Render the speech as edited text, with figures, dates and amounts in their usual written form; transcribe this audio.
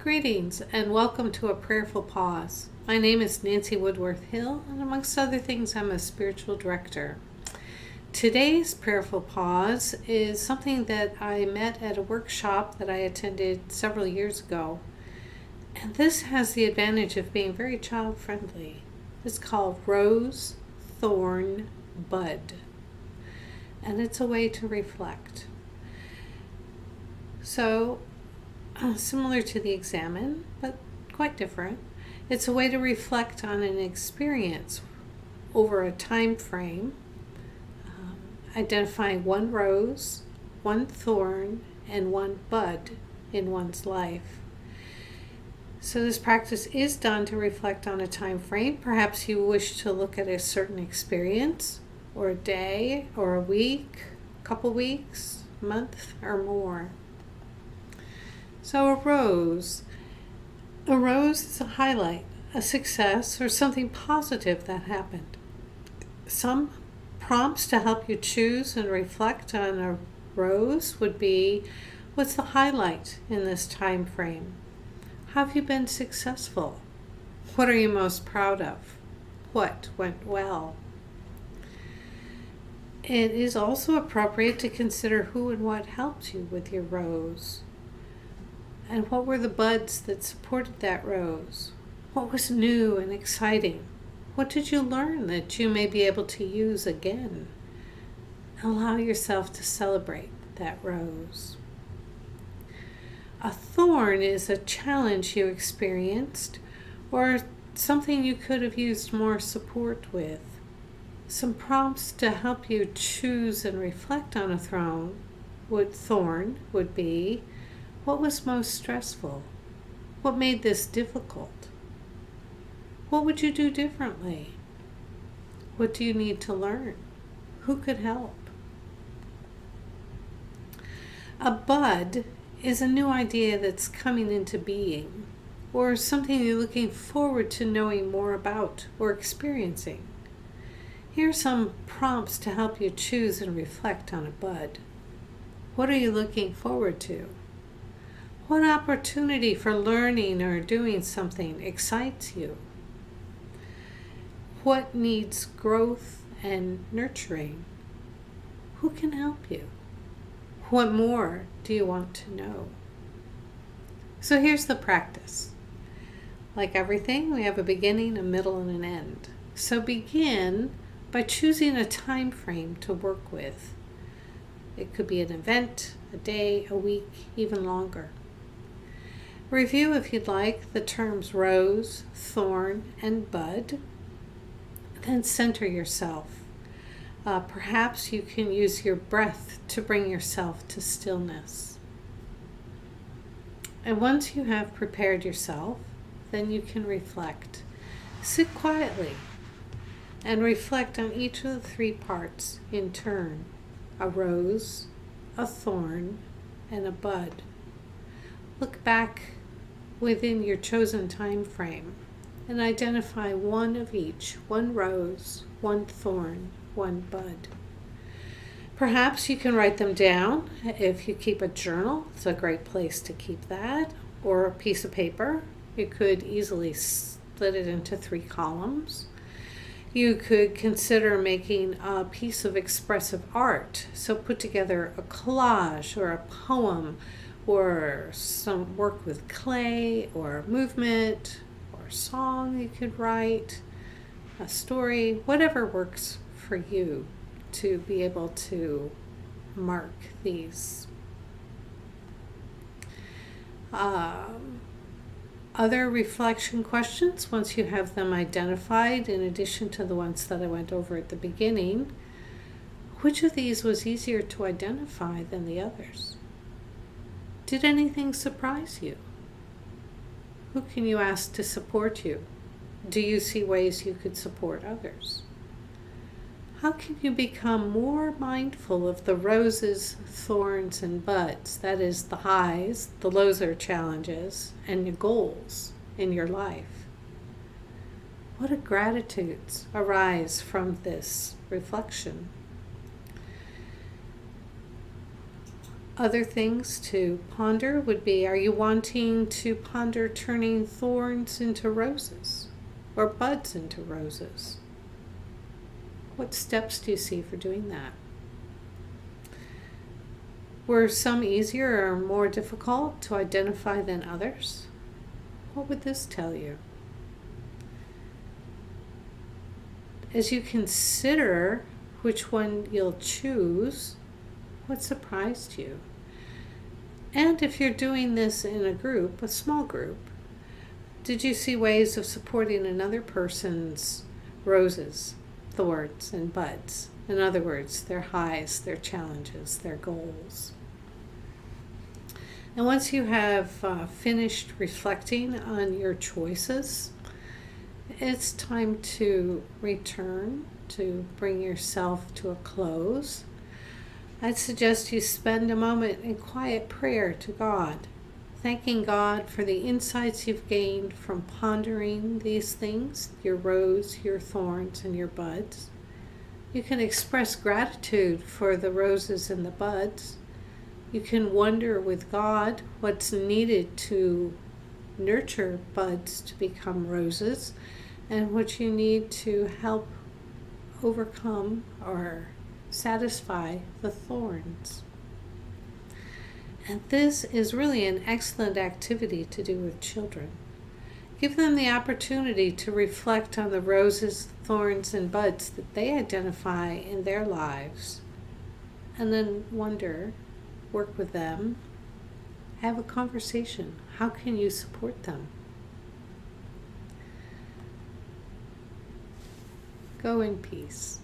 Greetings and welcome to a Prayerful Pause. My name is Nancy Woodworth-Hill, and amongst other things, I'm a spiritual director. Today's Prayerful Pause is something that I met at a workshop that I attended several years ago. And this has the advantage of being very child-friendly. It's called Rose, Thorn, Bud. And it's a way to reflect. So, similar to the examine, but quite different. It's a way to reflect on an experience over a time frame, identifying one rose, one thorn, and one bud in one's life. So this practice is done to reflect on a time frame. Perhaps you wish to look at a certain experience, or a day, or a week, a couple weeks, month, or more. So a rose is a highlight, a success, or something positive that happened. Some prompts to help you choose and reflect on a rose would be, what's the highlight in this time frame? How have you been successful? What are you most proud of? What went well? It is also appropriate to consider who and what helped you with your rose. And what were the buds that supported that rose? What was new and exciting? What did you learn that you may be able to use again? Allow yourself to celebrate that rose. A thorn is a challenge you experienced or something you could have used more support with. Some prompts to help you choose and reflect on a thorn would be, what was most stressful? What made this difficult? What would you do differently? What do you need to learn? Who could help? A bud is a new idea that's coming into being, or something you're looking forward to knowing more about or experiencing. Here are some prompts to help you choose and reflect on a bud. What are you looking forward to? What opportunity for learning or doing something excites you? What needs growth and nurturing? Who can help you? What more do you want to know? So here's the practice. Like everything, we have a beginning, a middle, and an end. So begin by choosing a time frame to work with. It could be an event, a day, a week, even longer. Review, if you'd like, the terms rose, thorn, and bud. Then center yourself. Perhaps you can use your breath to bring yourself to stillness. And once you have prepared yourself, then you can reflect. Sit quietly and reflect on each of the three parts in turn: a rose, a thorn, and a bud. Look back within your chosen time frame and identify one of each: one rose, one thorn, one bud. Perhaps you can write them down. If you keep a journal, it's a great place to keep that, or a piece of paper. You could easily split it into 3 columns. You could consider making a piece of expressive art. So put together a collage or a poem, or some work with clay, or movement, or song you could write, a story, whatever works for you to be able to mark these. Other reflection questions, once you have them identified, in addition to the ones that I went over at the beginning, which of these was easier to identify than the others? Did anything surprise you? Who can you ask to support you? Do you see ways you could support others? How can you become more mindful of the roses, thorns, and buds? That is, the highs, the lows are challenges, and the goals in your life. What gratitudes arise from this reflection? Other things to ponder would be, are you wanting to ponder turning thorns into roses or buds into roses? What steps do you see for doing that? Were some easier or more difficult to identify than others? What would this tell you? As you consider which one you'll choose, what surprised you? And if you're doing this in a group, a small group, did you see ways of supporting another person's roses, thorns, and buds? In other words, their highs, their challenges, their goals. And once you have finished reflecting on your choices, it's time to return, to bring yourself to a close. I'd suggest you spend a moment in quiet prayer to God, thanking God for the insights you've gained from pondering these things, your rose, your thorns, and your buds. You can express gratitude for the roses and the buds. You can wonder with God what's needed to nurture buds to become roses, and what you need to help overcome or satisfy the thorns. And this is really an excellent activity to do with children. Give them the opportunity to reflect on the roses, thorns, and buds that they identify in their lives, and then wonder, work with them, have a conversation. How can you support them? Go in peace.